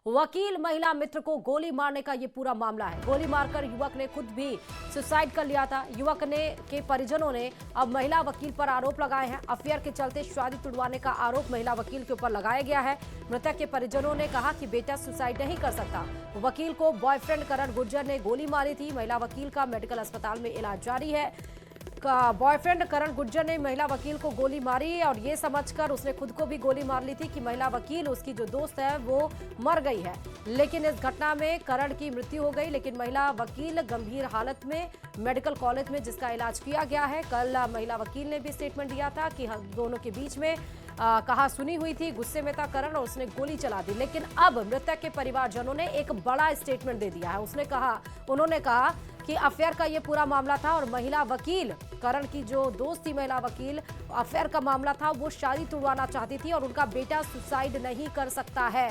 वकील महिला मित्र को गोली मारने का ये पूरा मामला है। गोली मारकर युवक ने खुद भी सुसाइड कर लिया था। युवक के परिजनों ने अब महिला वकील पर आरोप लगाए हैं। अफेयर के चलते शादी तुड़वाने का आरोप महिला वकील के ऊपर लगाया गया है। मृतक के परिजनों ने कहा कि बेटा सुसाइड नहीं कर सकता। वकील को बॉयफ्रेंड करण गुर्जर ने गोली मारी थी। महिला वकील का मेडिकल अस्पताल में इलाज जारी है। बॉयफ्रेंड करण गुर्जर ने महिला वकील को गोली मारी और ये समझकर उसने खुद को भी गोली मार ली थी कि महिला वकील, उसकी जो दोस्त है, वो मर गई है। लेकिन इस घटना में करण की मृत्यु हो गई, लेकिन महिला वकील गंभीर हालत में मेडिकल कॉलेज में जिसका इलाज किया गया है। कल महिला वकील ने भी स्टेटमेंट दिया था कि दोनों के बीच में कहा सुनी हुई थी, गुस्से में था करण और उसने गोली चला दी। लेकिन अब मृतक के परिवारजनों ने एक बड़ा स्टेटमेंट दे दिया है। उन्होंने कहा कि अफेयर का ये पूरा मामला था और महिला वकील, करण की जो दोस्त थी महिला वकील, अफेयर का मामला था, वो शादी तुड़वाना चाहती थी और उनका बेटा सुसाइड नहीं कर सकता है।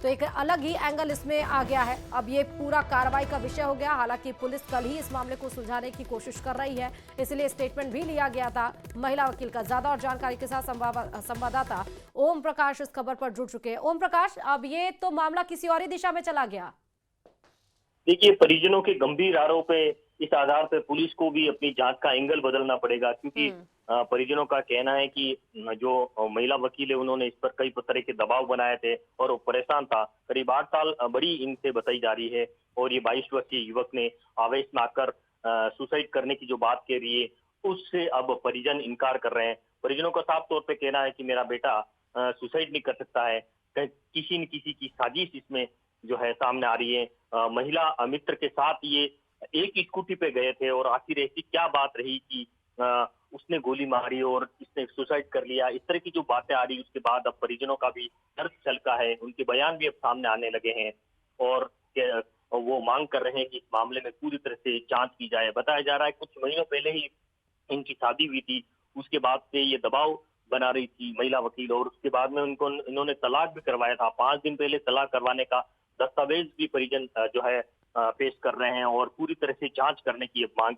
तो एक अलग ही एंगल इसमें आ गया है। अब ये पूरा कार्रवाई का विषय हो गया। हालांकि पुलिस कल ही इस मामले को सुलझाने की कोशिश कर रही है, इसलिए स्टेटमेंट भी लिया गया था महिला वकील का। ज्यादा और जानकारी के साथ संवाददाता ओम प्रकाश इस खबर पर जुड़ चुके हैं। ओम प्रकाश, अब ये तो मामला किसी और ही दिशा में चला गया। देखिए, परिजनों के गंभीर आरोप है। इस आधार पर पुलिस को भी अपनी जांच का एंगल बदलना पड़ेगा, क्योंकि परिजनों का कहना है कि जो महिला वकील है उन्होंने इस पर कई तरह के दबाव बनाए थे और वो परेशान था। करीब 8 साल बड़ी इनसे बताई जा रही है और ये 22 वर्षीय युवक ने आवेश में आकर सुसाइड करने की जो बात कह रही है, उससे अब परिजन इनकार कर रहे हैं। परिजनों का साफ तौर पर कहना है कि मेरा बेटा सुसाइड नहीं कर सकता है। किसी न किसी की साजिश इसमें जो है सामने आ रही है। महिला मित्र के साथ ये एक स्कूटी पे गए थे और आखिर ऐसी क्या बात रही कि उसने गोली मारी और इसने सुसाइड कर लिया। इस तरह की जो बातें आ रही, उसके बाद अब परिजनों का भी दर्द छलका है। उनके बयान भी अब सामने आने लगे हैं और वो मांग कर रहे हैं कि इस मामले में पूरी तरह से जांच की जाए। बताया जा रहा है कुछ महीनों पहले ही इनकी शादी हुई थी, उसके बाद से ये दबाव बना रही थी महिला वकील और उसके बाद में इन्होंने तलाक भी करवाया था। 5 दिन पहले तलाक करवाने का दस्तावेज भी परिजन जो है पेश कर रहे हैं और पूरी तरह से जांच करने की मांग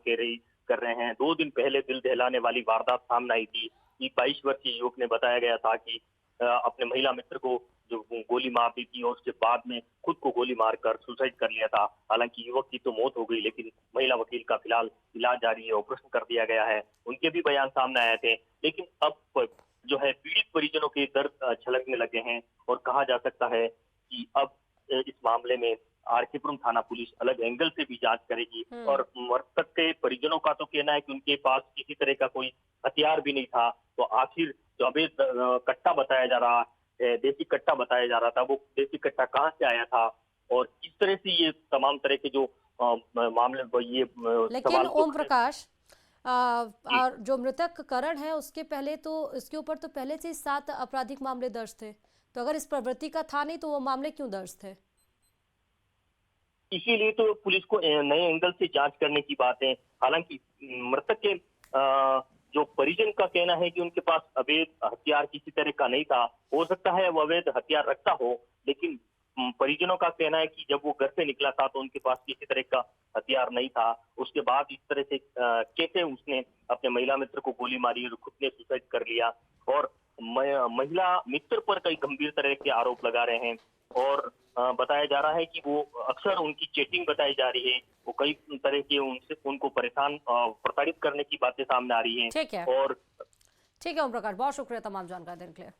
कर रहे हैं। 2 दिन पहले दिल दहलाने वाली वारदात सामने आई थी कि 22 वर्षीय युवक ने बताया गया था कि अपने महिला मित्र को जो गोली मार दी थी और उसके बाद में खुद को गोली मारकर सुसाइड कर लिया था। हालांकि युवक की तो मौत हो गई, लेकिन महिला वकील का फिलहाल इलाज जारी है, ऑपरेशन कर दिया गया है। उनके भी बयान सामने आए थे, लेकिन अब जो है पीड़ित परिजनों के दर्द छलकने लगे हैं और कहा जा सकता है कि अब इस मामले में आरकेपुरम थाना पुलिस अलग एंगल से भी जांच करेगी। और मृतक के परिजनों का तो कहना है कि उनके पास किसी तरह का कोई हथियार भी नहीं था। तो आखिर जो अवैध कट्टा बताया जा रहा है, देसी कट्टा बताया जा रहा था, वो देसी कट्टा कहाँ से आया था और किस तरह से ये तमाम तरह के जो मामले ये लेकिन ओम प्रकाश, और जो मृतक करण है उसके पहले तो इसके ऊपर तो पहले से 7 आपराधिक मामले दर्ज थे। तो अगर इस प्रवृत्ति का था नहीं तो वो मामले क्यों दर्ज थे? इसीलिए तो पुलिस को नए एंगल से जांच करने की बात है। हालांकि मृतक के जो परिजन का कहना है कि उनके पास अवैध हथियार किसी तरह का नहीं था। हो सकता है वो अवैध हथियार रखता हो, लेकिन परिजनों का कहना है कि जब वो घर से निकला था तो उनके पास किसी तरह का हथियार नहीं था। उसके बाद इस तरह से कैसे उसने अपने महिला मित्र को गोली मारी और खुद ने सुसाइड कर लिया। और महिला मित्र पर कई गंभीर तरह के आरोप लगा रहे हैं और बताया जा रहा है कि वो अक्सर उनकी चैटिंग बताई जा रही है। वो कई तरह के उनको परेशान प्रताड़ित करने की बातें सामने आ रही हैं। ठीक है, और ठीक है ओम प्रकाश, बहुत शुक्रिया तमाम जानकारी देने के लिए।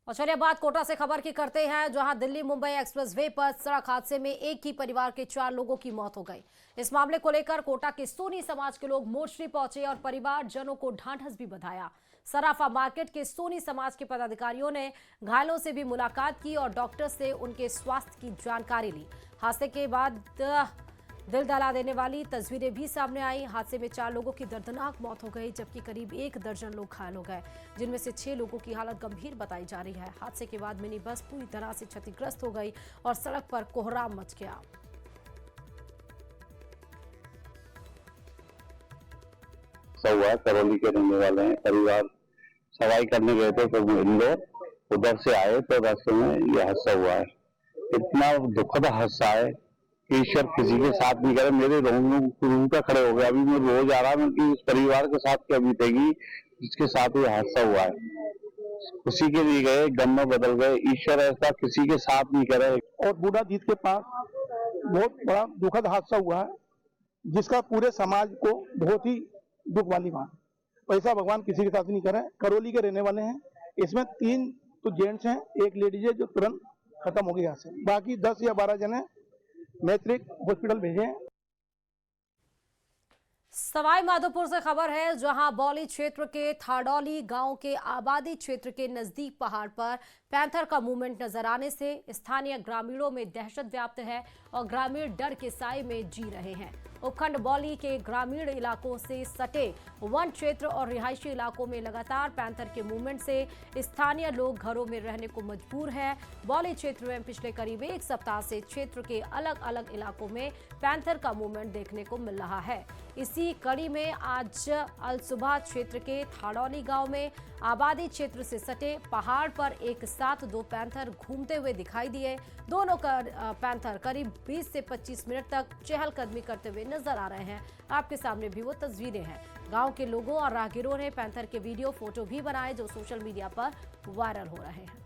और चलिए बात कोटा से खबर की करते हैं, जहां दिल्ली मुंबई एक्सप्रेसवे पर सड़क हादसे में एक ही परिवार के 4 लोगों की मौत हो गई। इस मामले को लेकर कोटा के सोनी समाज के लोग मोर्चरी पहुंचे और परिवारजनों को ढांढस भी बधाया। सराफा मार्केट के सोनी समाज के पदाधिकारियों ने घायलों से भी मुलाकात की और डॉक्टर से उनके स्वास्थ्य की जानकारी ली। हादसे के बाद दिल दहला देने वाली तस्वीरें भी सामने आई। हादसे में 4 लोगों की दर्दनाक मौत हो गई, जबकि करीब 1 दर्जन लोग घायल हो गए, जिनमें से 6 लोगों की हालत गंभीर बताई जा रही है। हादसे के बाद मिनी बस पूरी तरह से क्षतिग्रस्त हो गई और सड़क पर कोहराम मच गया। हुआ करौली के रहने वाले हैं, परिवार सवाई करने गए थे तो इंदौर, उधर से आए तो रास्ते में यह हादसा हुआ है। इतना दुखद हादसा है कि ईश्वर किसी के साथ नहीं करे। मेरे रोंगटे खड़े हो गए। अभी मैं रोज आ रहा हूँ कि इस परिवार के साथ क्या बीतेगी, जिसके साथ ये हादसा हुआ है। खुशी के लिए गए, गम में बदल गए। ईश्वर ऐसा किसी के साथ नहीं करे। और बूढ़ा जीत के पास बहुत बड़ा दुखद हादसा हुआ है, जिसका पूरे समाज को बहुत ही दुख वाली बात है। ऐसा भगवान किसी के साथ नहीं करे। करौली के रहने वाले हैं, इसमें 3 तो जेंट्स हैं, 1 लेडीज है जो तुरंत खत्म हो गई यहाँ से। बाकी 10 या 12 जने मैत्रिक हॉस्पिटल भेजे हैं। सवाई माधोपुर से खबर है, जहां बौली क्षेत्र के थाडौली गांव के आबादी क्षेत्र के नजदीक पहाड़ पर पैंथर का मूवमेंट नजर आने से स्थानीय ग्रामीणों में दहशत व्याप्त है और ग्रामीण डर के साए में जी रहे हैं। उपखंड बौली के ग्रामीण इलाकों से सटे वन क्षेत्र और रिहायशी इलाकों में लगातार पैंथर के मूवमेंट से स्थानीय लोग घरों में रहने को मजबूर हैं। बौली क्षेत्र में पिछले करीब 1 सप्ताह से क्षेत्र के अलग अलग इलाकों में पैंथर का मूवमेंट देखने को मिल रहा है। इसी कड़ी में आज अलसुबह क्षेत्र के थाडौली गांव में आबादी क्षेत्र से सटे पहाड़ पर एक साथ 2 पैंथर घूमते हुए दिखाई दिए। दोनों पैंथर करीब 20 से 25 मिनट तक चहलकदमी करते हुए नजर आ रहे हैं। आपके सामने भी वो तस्वीरें हैं। गांव के लोगों और राहगीरों ने पैंथर के वीडियो फोटो भी बनाए, जो सोशल मीडिया पर वायरल हो रहे हैं।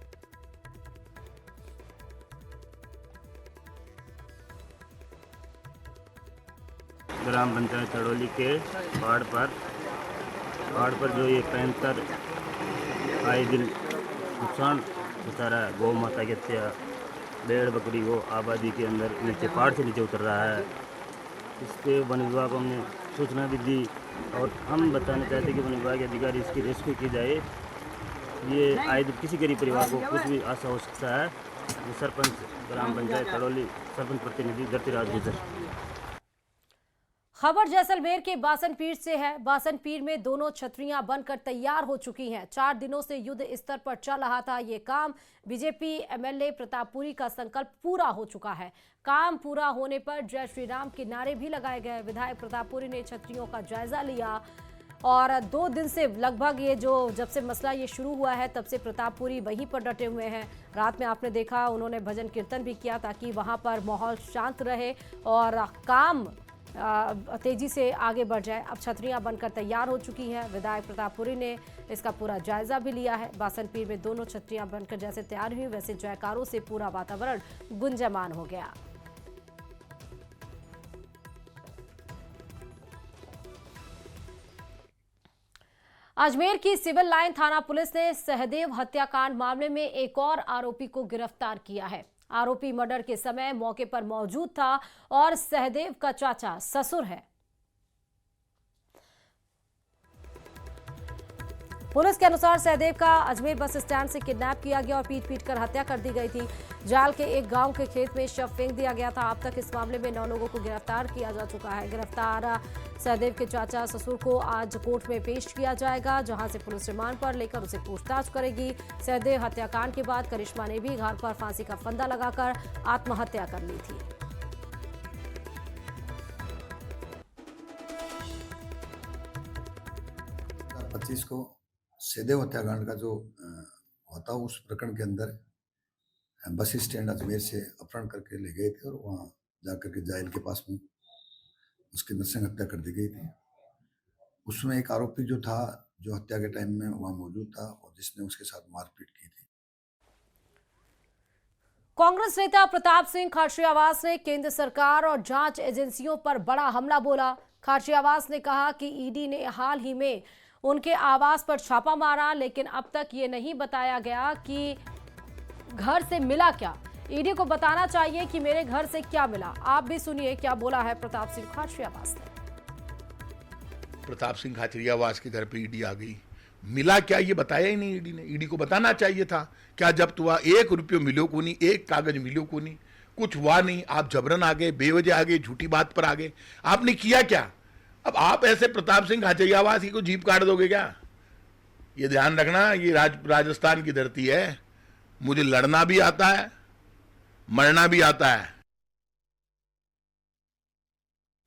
ग्राम पंचायत थाडौली के पहाड़ पर जो ये पैंथर आए दिन नुकसान बता रहा है। गौ माता की हत्या, भेड़ बकरी को आबादी के अंदर नीचे पहाड़ से नीचे उतर रहा है। इसके वन विभाग को हमने सूचना भी दी और हम बताना चाहते हैं कि वन विभाग के अधिकारी इसकी रेस्क्यू की जाए। ये आए दिन किसी गरीब परिवार को कुछ भी आशा हो सकता है। सरपंच ग्राम पंचायत थाडौली, सरपंच प्रतिनिधि धरतीराज गुजर। खबर जैसलमेर के बासनपीर से है। बासनपीर में दोनों छतरियां बनकर तैयार हो चुकी हैं। 4 दिनों से युद्ध स्तर पर चल रहा था ये काम। बीजेपी एमएलए प्रतापपुरी का संकल्प पूरा हो चुका है। काम पूरा होने पर जय श्री राम के नारे भी लगाए गए। विधायक प्रतापपुरी ने छतरियों का जायजा लिया और 2 दिन से लगभग ये जब से मसला ये शुरू हुआ है तब से प्रतापपुरी वहीं पर डटे हुए हैं। रात में आपने देखा उन्होंने भजन कीर्तन भी किया ताकि वहां पर माहौल शांत रहे और काम तेजी से आगे बढ़ जाए। अब छतरियां बनकर तैयार हो चुकी हैं। विधायक प्रतापपुरी ने इसका पूरा जायजा भी लिया है। बासनपीर में दोनों छतरियां बनकर जैसे तैयार हुई वैसे जयकारों से पूरा वातावरण गुंजयमान हो गया। अजमेर की सिविल लाइन थाना पुलिस ने सहदेव हत्याकांड मामले में एक और आरोपी को गिरफ्तार किया है। आरोपी मर्डर के समय मौके पर मौजूद था और सहदेव का चाचा ससुर है। पुलिस के अनुसार सहदेव का अजमेर बस स्टैंड से किडनैप किया गया और पीट कर हत्या कर दी गई थी। जाल के एक गांव के खेत में शव फेंक दिया गया था। अब तक इस मामले में 9 लोगों को गिरफ्तार किया जा चुका है। गिरफ्तार सहदेव के चाचा ससुर को आज कोर्ट में पेश किया जाएगा, जहां से पुलिस रिमांड पर लेकर उसे पूछताछ करेगी। सहदेव हत्याकांड के बाद करिश्मा ने भी घर पर फांसी का फंदा लगाकर आत्महत्या कर ली थी। 25 को सहदेव हत्याकांड का जो होता उस प्रकरण के अंदर बस स्टैंड अजमेर से अपहरण करके ले गए थे और वहाँ जाकर के जायल के पास में उसकी नरसंग हत्या कर दी गई थी। उसमें एक आरोपी जो था, जो हत्या के टाइम में वहाँ मौजूद था और जिसने उसके साथ मारपीट की थी। कांग्रेस नेता प्रताप सिंह खाचरियावास ने केंद्र सरकार और जांच एजेंसियों पर बड़ा हमला बोला। खाचरियावास ने कहा कि ईडी ने हाल ही में उनके आवास पर छापा मारा, लेकिन अब तक ये नहीं बताया गया कि घर से मिला क्या। ईडी को बताना चाहिए कि मेरे घर से क्या मिला। आप भी सुनिए क्या बोला है प्रताप सिंह खाचरियावास ने। प्रताप सिंह खाचरियावास के घर पे ईडी आ गई, मिला क्या ये बताया ही नहीं ईडी ने। ईडी को बताना चाहिए था। क्या जब्त हुआ? 1 रुपये मिलो को नहीं, 1 कागज मिलो को नहीं, कुछ हुआ नहीं। आप जबरन आ गए, बेवजह आ गए, झूठी बात पर आ गए। आपने किया क्या? अब आप ऐसे प्रताप सिंह खाचरियावास की को जीप काट दोगे क्या? ये ध्यान रखना, ये राजस्थान की धरती है। मुझे लड़ना भी आता है, मरना भी आता है।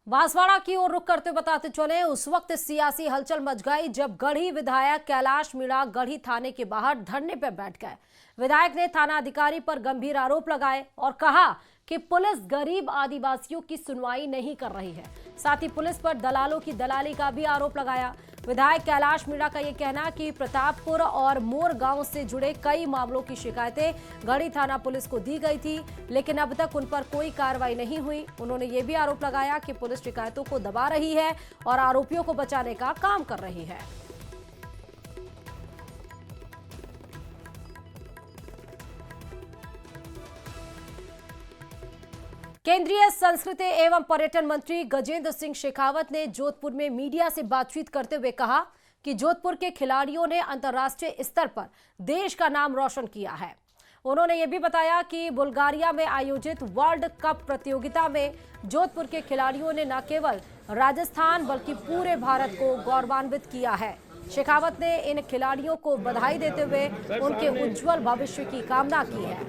बांसवाड़ा की ओर रुख करते बताते चले, उस वक्त सियासी हलचल मच गई जब गढ़ी विधायक कैलाश मीणा गढ़ी थाने के बाहर धरने पर बैठ गए। विधायक ने थाना अधिकारी पर गंभीर आरोप लगाए और कहा कि पुलिस गरीब आदिवासियों की सुनवाई नहीं कर रही है। साथ ही पुलिस पर दलालों की दलाली का भी आरोप लगाया। विधायक कैलाश मीणा का ये कहना कि प्रतापपुर और मोर गांव से जुड़े कई मामलों की शिकायतें गढ़ी थाना पुलिस को दी गई थी, लेकिन अब तक उन पर कोई कार्रवाई नहीं हुई। उन्होंने ये भी आरोप लगाया कि पुलिस शिकायतों को दबा रही है और आरोपियों को बचाने का काम कर रही है। केंद्रीय संस्कृति एवं पर्यटन मंत्री गजेंद्र सिंह शेखावत ने जोधपुर में मीडिया से बातचीत करते हुए कहा कि जोधपुर के खिलाड़ियों ने अंतर्राष्ट्रीय स्तर पर देश का नाम रोशन किया है। उन्होंने ये भी बताया कि बुल्गारिया में आयोजित वर्ल्ड कप प्रतियोगिता में जोधपुर के खिलाड़ियों ने न केवल राजस्थान बल्कि पूरे भारत को गौरवान्वित किया है। शेखावत ने इन खिलाड़ियों को बधाई देते हुए उनके उज्जवल भविष्य की कामना की है।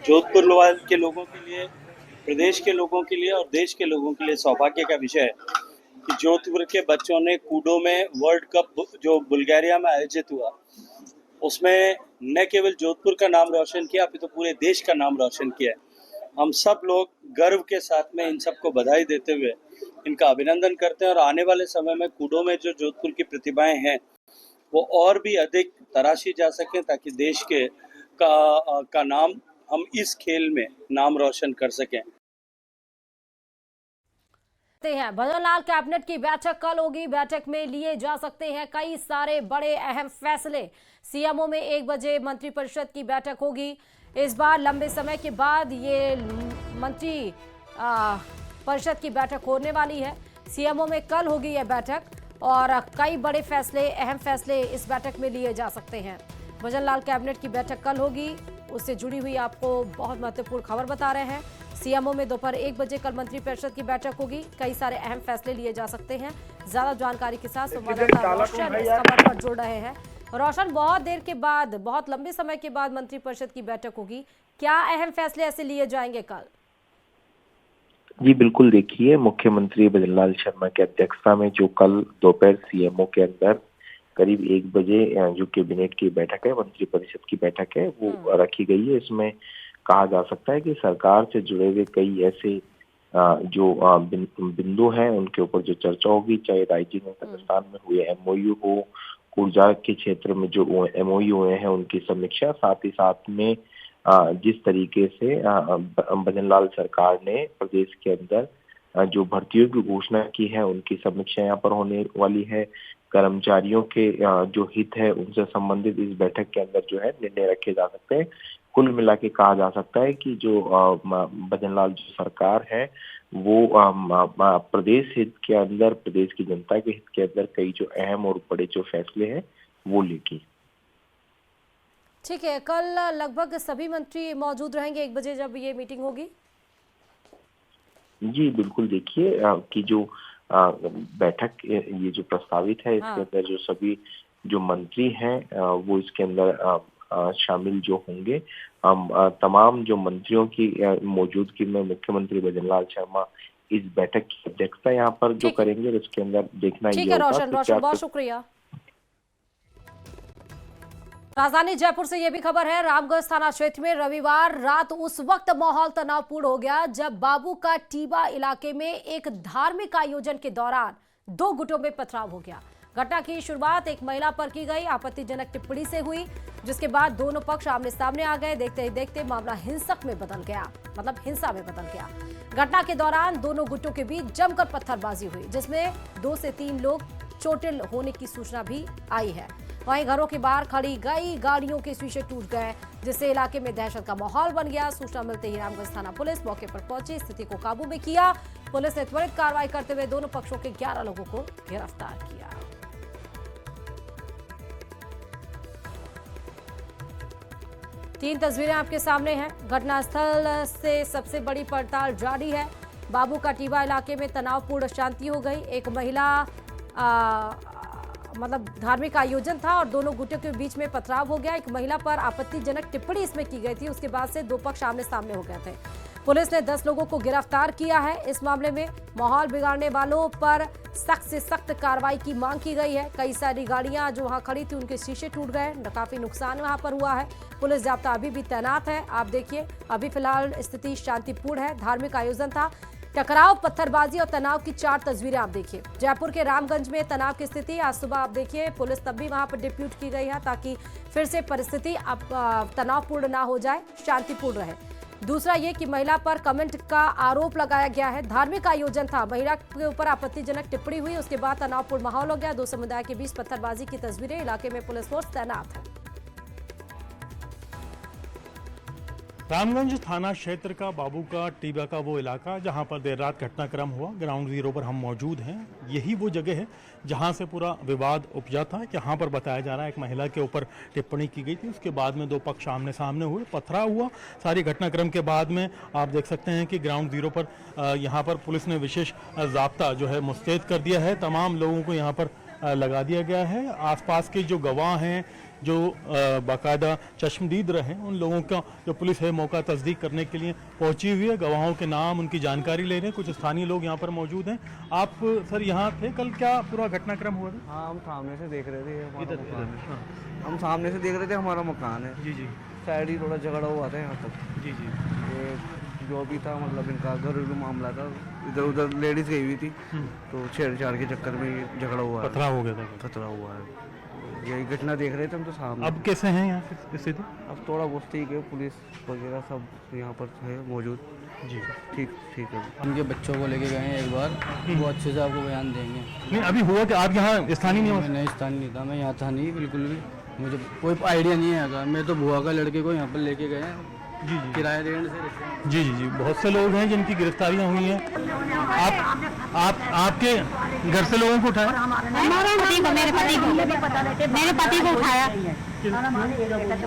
जोधपुर के लोगों के लिए, प्रदेश के लोगों के लिए और देश के लोगों के लिए सौभाग्य का विषय है कि जोधपुर के बच्चों ने कूडो में वर्ल्ड कप जो बुल्गारिया में आयोजित हुआ, उसमें न केवल जोधपुर का नाम रोशन किया, अभी तो पूरे देश का नाम रोशन किया है। हम सब लोग गर्व के साथ में इन सबको बधाई देते हुए इनका अभिनंदन करते हैं और आने वाले समय में कूडो में जो जोधपुर की प्रतिभाएं हैं वो और भी अधिक तराशी जा सके ताकि देश के का नाम हम इस खेल में नाम रोशन कर सकें। भजन लाल कैबिनेट की बैठक कल होगी। बैठक में लिए जा सकते हैं कई सारे बड़े अहम फैसले। सीएमओ में 1 बजे मंत्रिपरिषद की बैठक होगी। इस बार लंबे समय के बाद ये मंत्री परिषद की बैठक होने वाली है। सीएमओ में कल होगी यह बैठक और कई बड़े फैसले, अहम फैसले इस बैठक में लिए जा सकते हैं। भजन लाल कैबिनेट की बैठक कल होगी, उससे जुड़ी हुई आपको बहुत महत्वपूर्ण खबर बता रहे हैं। सीएमओ में दोपहर 1 बजे कल मंत्रिपरिषद की बैठक होगी। कई सारे अहम फैसले लिए जा सकते हैं। ज्यादा जानकारी के साथ संवाददाता रोशन इस खबर पर जुड़ रहे हैं। रोशन, बहुत देर के बाद, बहुत लंबे समय के बाद मंत्रिपरिषद की बैठक होगी, क्या अहम फैसले ऐसे लिए जाएंगे कल? जी बिल्कुल, देखिए मुख्यमंत्री भजनलाल शर्मा की अध्यक्षता में जो कल दोपहर सीएमओ के अंदर करीब 1 बजे जो कैबिनेट की बैठक है, मंत्रिपरिषद की बैठक है, वो रखी गई है। इसमें कहा जा सकता है कि सरकार से जुड़े हुए कई ऐसे जो बिंदु हैं उनके ऊपर जो चर्चा होगी, चाहे राइजिंग कजाकिस्तान में हुए एमओयू हो, ऊर्जा के क्षेत्र में जो एमओयू हुए हैं उनकी समीक्षा, साथ ही साथ में जिस तरीके से भजनलाल सरकार ने प्रदेश के अंदर जो भर्तियों की घोषणा की है उनकी समीक्षा यहाँ पर होने वाली है। कर्मचारियों के जो हित है उनसे संबंधित इस बैठक के अंदर जो है निर्णय रखे जा सकते हैं। कुल मिला के कहा जा सकता है कि जो भजनलाल जो सरकार है वो प्रदेश हित के अंदर, प्रदेश की जनता के हित के अंदर कई जो अहम और बड़े जो फैसले हैं वो लेगी। ठीक है, कल लगभग सभी मंत्री मौजूद रहेंगे 1 बजे जब ये मीटिंग होगी? जी बिल्कुल, देखिए कि जो बैठक ये जो प्रस्तावित है इसके अंदर जो सभी जो मंत्री हैं वो इसके अंदर शामिल जो होंगे। तमाम जो मंत्रियों की मौजूदगी में मुख्यमंत्री भजनलाल शर्मा इस बैठक की अध्यक्षता यहाँ पर जो करेंगे, उसके अंदर देखना ये होगा। रोशन बहुत शुक्रिया। राजधानी जयपुर से यह भी खबर है, रामगंज थाना क्षेत्र में रविवार रात उस वक्त माहौल तनावपूर्ण हो गया जब बाबू का टीबा इलाके में एक धार्मिक आयोजन के दौरान 2 गुटों में पथराव हो गया। घटना की शुरुआत एक महिला पर की गई आपत्तिजनक टिप्पणी से हुई, जिसके बाद दोनों पक्ष आमने सामने आ गए। देखते ही देखते मामला हिंसा में बदल गया। घटना के दौरान दोनों गुटों के बीच जमकर पत्थरबाजी हुई, जिसमें 2 से 3 लोग चोटिल होने की सूचना भी आई है। वहीं घरों के बाहर खड़ी कई गाड़ियों के शीशे टूट गए, जिससे इलाके में दहशत का माहौल बन गया। सूचना मिलते ही रामगंज थाना पुलिस मौके पर पहुंची, स्थिति को काबू में किया। पुलिस ने त्वरित कार्रवाई करते हुए दोनों पक्षों के 11 लोगों को गिरफ्तार किया। तीन तस्वीरें आपके सामने हैं। घटनास्थल से सबसे बड़ी पड़ताल जारी है। बाबू का टीबा इलाके में तनावपूर्ण शांति हो गई। एक महिला धार्मिक आयोजन था और दोनों गुटों के बीच में पथराव हो गया। एक महिला पर आपत्तिजनक टिप्पणी इसमें की गई थी। उसके बाद से 2 पक्ष आमने सामने हो गए थे। पुलिस ने 10 लोगों को गिरफ्तार किया है। इस मामले में माहौल बिगाड़ने वालों पर सख्त से सख्त कार्रवाई की मांग की गई है। कई सारी गाड़ियां जो वहां खड़ी थी उनके शीशे टूट गए, काफी नुकसान वहां पर हुआ है। पुलिस जाब्ता अभी भी तैनात है। आप देखिए, अभी फिलहाल स्थिति शांतिपूर्ण है। धार्मिक आयोजन था। टकराव, पत्थरबाजी और तनाव की 4 तस्वीरें आप देखिए। जयपुर के रामगंज में तनाव की स्थिति आज सुबह आप देखिए, पुलिस तब भी वहां पर डिप्यूट की गई है ताकि फिर से परिस्थिति अब तनावपूर्ण ना हो जाए, शांतिपूर्ण रहे। दूसरा ये कि महिला पर कमेंट का आरोप लगाया गया है। धार्मिक आयोजन था, महिला के ऊपर आपत्तिजनक टिप्पणी हुई, उसके बाद तनावपूर्ण माहौल हो गया। 2 समुदाय के बीच पत्थरबाजी की तस्वीरें। इलाके में पुलिस फोर्स तैनात है। रामगंज थाना क्षेत्र का बाबू का टीबा का वो इलाका जहां पर देर रात घटनाक्रम हुआ, ग्राउंड जीरो पर हम मौजूद हैं। यही वो जगह है जहां से पूरा विवाद उपजा था। यहाँ पर बताया जा रहा है एक महिला के ऊपर टिप्पणी की गई थी, उसके बाद में 2 पक्ष आमने सामने हुए, पथराव हुआ। सारी घटनाक्रम के बाद में आप देख सकते हैं कि ग्राउंड जीरो पर यहाँ पर पुलिस ने विशेष जाब्ता जो है मुस्तैद कर दिया है। तमाम लोगों को यहाँ पर लगा दिया गया है। आसपास के जो गवाह हैं, जो बाकायदा चश्मदीद रहे, उन लोगों का जो पुलिस है मौका तस्दीक करने के लिए पहुंची हुई है। गवाहों के नाम, उनकी जानकारी ले रहे हैं। कुछ स्थानीय लोग यहाँ पर मौजूद हैं। आप सर यहाँ थे कल, क्या पूरा घटनाक्रम हुआ था? हाँ, हम सामने से देख रहे थे। हम सामने से देख रहे थे, हमारा मकान है। जी। साइड ही थोड़ा झगड़ा हुआ था यहाँ तक। जी। ये जो भी था मतलब इनका घरेलू मामला था। इधर उधर लेडीज गई हुई थी तो छेड़छाड़ के चक्कर में झगड़ा हुआ है। पथराव हो गया था। खतरा हुआ है। यही घटना देख रहे थे हम तो सामने। अब कैसे हैं यहाँ स्थिति? अब थोड़ा बहुत ठीक है, पुलिस वगैरह सब यहाँ पर है मौजूद। जी ठीक है। उनके बच्चों को लेके गए हैं एक बार, वो अच्छे से आपको बयान देंगे। नहीं, अभी हुआ कि आप यहाँ स्थानीय नहीं हो? मैं स्थानीय नहीं था, मैं यहाँ था नहीं बिल्कुल भी। मुझे कोई आइडिया नहीं है। मैं तो बुआ का लड़के को यहाँ पर लेके गए हैं। जी किराए देने से। जी। बहुत से लोग हैं जिनकी गिरफ्तारियां हुई हैं। आपके घर से लोगों को उठाया? मेरे पति को उठाया।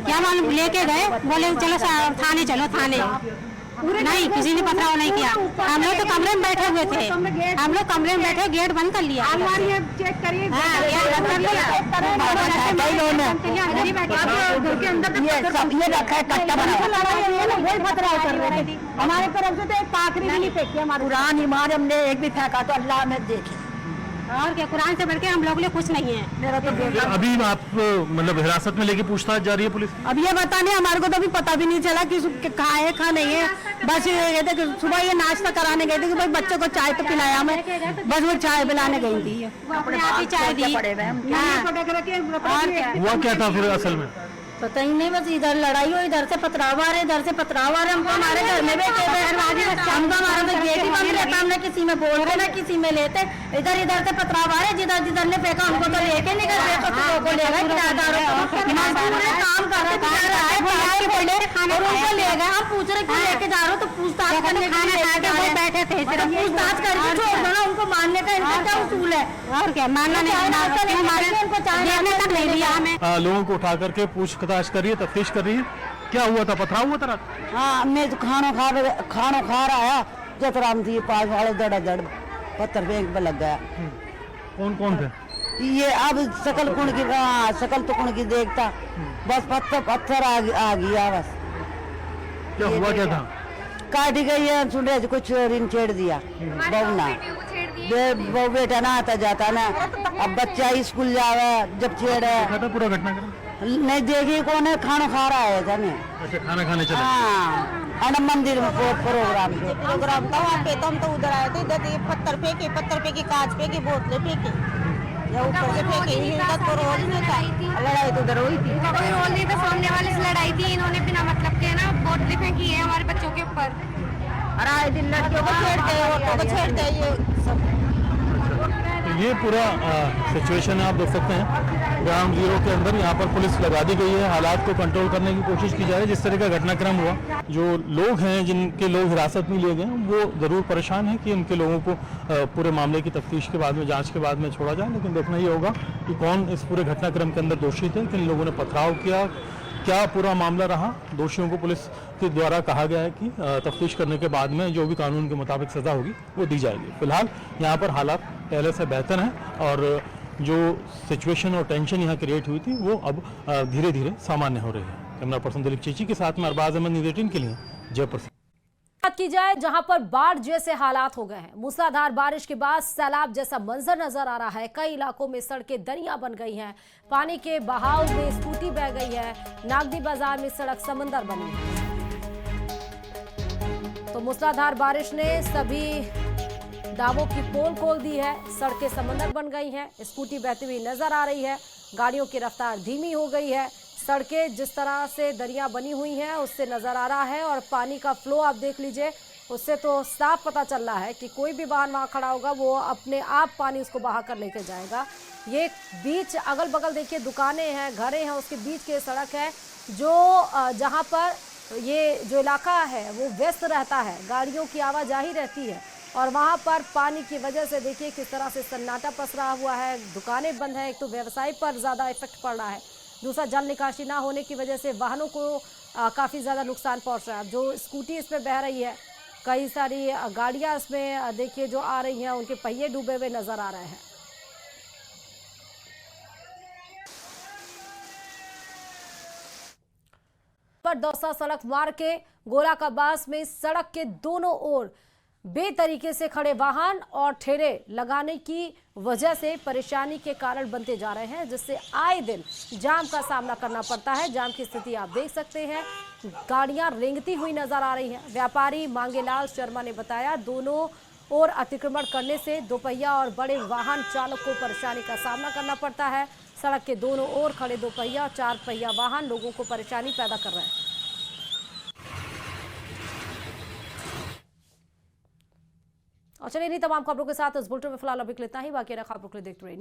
क्या मालूम, लेके गए, बोले चलो थाने चलो। थाने नहीं, किसी ने पथराव नहीं किया। हम लोग तो कमरे में बैठे हुए थे। हम लोग कमरे में बैठे, गेट बंद कर लिया। चेक करिए। हमारे तरफ से तो एक पाखरी भी नहीं फेंकी। कुरान ईमान हमने एक भी फेंका तो अल्लाह में देखे। और क्या, कुरान से बढ़ के हम लोग लिए कुछ नहीं है। मेरा तो अभी आप मतलब हिरासत में लेके पूछताछ जा रही है पुलिस? अब ये बताने हमारे को तो अभी पता भी नहीं चला कि कहाँ है कहाँ नहीं है। बस ये कहते कि सुबह ये नाश्ता कराने गए थे कि भाई बच्चों को चाय तो पिलाया मैं, बस वो चाय पिलाने गई थी। अपने आप ही चाय दी। हुआ क्या था फिर असल में? पता ही नहीं, बस इधर लड़ाई हो, इधर से पथराव आ रहे, इधर से पथराव आ रहे। हमको हमारे घर में बैठे थे, हमको हमारा तो गेट ही बंद रहता। हमने किसी में बोल रहे ना किसी में लेते। इधर से पथराव आ रहे, जिधर जिधर ने फेंका हमको तो लेके नहीं गए। को ले गए किराएदारों को, काम कर रहे और उनको ले गए। हम पूछ रहे क्यों लेके जा रहे हो, तो पूछताछ करने बैठे थे। पूछताछ करके छोड़ दो ना, उनको मानने का इनका क्या उसूल है? और क्या मानना नहीं, उनको चाहे तक नहीं दिया हमें। लोगों को उठा करके पूछताछ कर रही है, तफ्तीश कर रही है। क्या हुआ था? पथराव हुआ था रात? हाँ, मैं तो खाना खा रहा आया, जतराम थी पास वाले दड़ पत्थर बैंक पे लग गया। कौन थे ये? अब शकल तो कुण की देखता, बस पत्थर आ गया बस। क्या हुआ क्या था? काटी गई है, सुन कुछ रिन छेड़ दिया। बहू बेटा ना आता जाता ना, अब बच्चा स्कूल जावे जब छेड़े। पूरा घटना नहीं देखी कौन है, खाना खा रहा है था मैं। अच्छा, खाना खाने चले? हाँ, मंदिर में प्रोग्राम था वहाँ पे। तो हम तो उधर आए थे, इधर ये पत्थर फेंके, कांच फेंके, बोतलें फेंके, या ऊपर से फेंके। तो रोल नहीं था, लड़ाई तो उधर हुई थी। कोई रोल नहीं था, सामने वाले से लड़ाई थी। इन्होंने बिना मतलब के ना बोतलें फेंकी है हमारे बच्चों के ऊपर। और आए दिन लड़कियों को छेड़ते हैं, औरतों को छेड़ते हैं, ये सब। तो ये पूरा सिचुएशन आप देख सकते हैं ग्राउंड जीरो के अंदर। यहाँ पर पुलिस लगा दी गई है, हालात को कंट्रोल करने की कोशिश की जा रही है। जिस तरह का घटनाक्रम हुआ, जो लोग हैं जिनके लोग हिरासत में लिए गए हैं, वो ज़रूर परेशान हैं कि उनके लोगों को पूरे मामले की तफ्तीश के बाद में, जांच के बाद में छोड़ा जाए। लेकिन देखना ये होगा कि कौन इस पूरे घटनाक्रम के अंदर दोषी थे, किन लोगों ने पथराव किया, क्या पूरा मामला रहा। दोषियों को पुलिस के द्वारा कहा गया है कि तफ्तीश करने के बाद में जो भी कानून के मुताबिक सज़ा होगी वो दी जाएगी। फिलहाल यहाँ पर हालात पहले से बेहतर हैं और जो सिचुएशन और टेंशन यहाँ क्रिएट हुई थी वो अब धीरे धीरे सामान्य हो रही है। कैमरा पर्सन दिलीप चेची के साथ में अरबाज अहमद, न्यूज़ 18 के लिए जयपुर से। की जाए जहां पर बाढ़ जैसे हालात हो गए हैं। मूसलाधार बारिश के बाद सैलाब जैसा मंजर नजर आ रहा है। कई इलाकों में सड़कें दरिया बन गई हैं। पानी के बहाव में स्कूटी बह गई है। नागदी बाजार में सड़क समंदर बनी है। तो मूसलाधार बारिश ने सभी डामों की पोल खोल दी है। सड़कें समंदर बन गई हैं। स्कूटी बहती हुई नजर आ रही है। गाड़ियों की रफ्तार धीमी हो गई है। सड़कें जिस तरह से दरिया बनी हुई हैं उससे नजर आ रहा है। और पानी का फ्लो आप देख लीजिए, उससे तो साफ पता चल रहा है कि कोई भी वाहन वहां खड़ा होगा वो अपने आप पानी उसको बहा कर लेके जाएगा। ये बीच अगल बगल देखिए दुकानें हैं, घरें हैं, उसके बीच की सड़क है जो जहां पर ये जो इलाका है वो व्यस्त रहता है, गाड़ियों की आवाजाही रहती है। और वहां पर पानी की वजह से देखिए किस तरह से सन्नाटा पसरा हुआ है। दुकानें बंद हैं। एक तो व्यवसाय पर ज़्यादा इफेक्ट पड़ रहा है, दूसरा जल निकासी ना होने की वजह से वाहनों को काफ़ी ज़्यादा नुकसान पहुंच रहा है। जो स्कूटी इसमें बह रही है, कई सारी गाड़ियां इसमें देखिए जो आ रही हैं उनके पहिए डूबे हुए नज़र आ रहे हैं। पर दौसा सड़क मार्ग के गोलाकाबास में सड़क के दोनों ओर बेतरीके से खड़े वाहन और ठेले लगाने की वजह से परेशानी के कारण बनते जा रहे हैं, जिससे आए दिन जाम का सामना करना पड़ता है। जाम की स्थिति आप देख सकते हैं, गाड़ियां रेंगती हुई नजर आ रही हैं। व्यापारी मांगेलाल शर्मा ने बताया दोनों ओर अतिक्रमण करने से दोपहिया और बड़े वाहन चालक को परेशानी का सामना करना पड़ता है। सड़क के दोनों ओर खड़े दोपहिया और चार पहिया वाहन लोगों को परेशानी पैदा कर रहे हैं। और चलिए इन्हीं तमाम खबरों के साथ इस बुलेटिन में फिलहाल अभी इतना ही। बाकी खबरों के लिए देखते रहिए।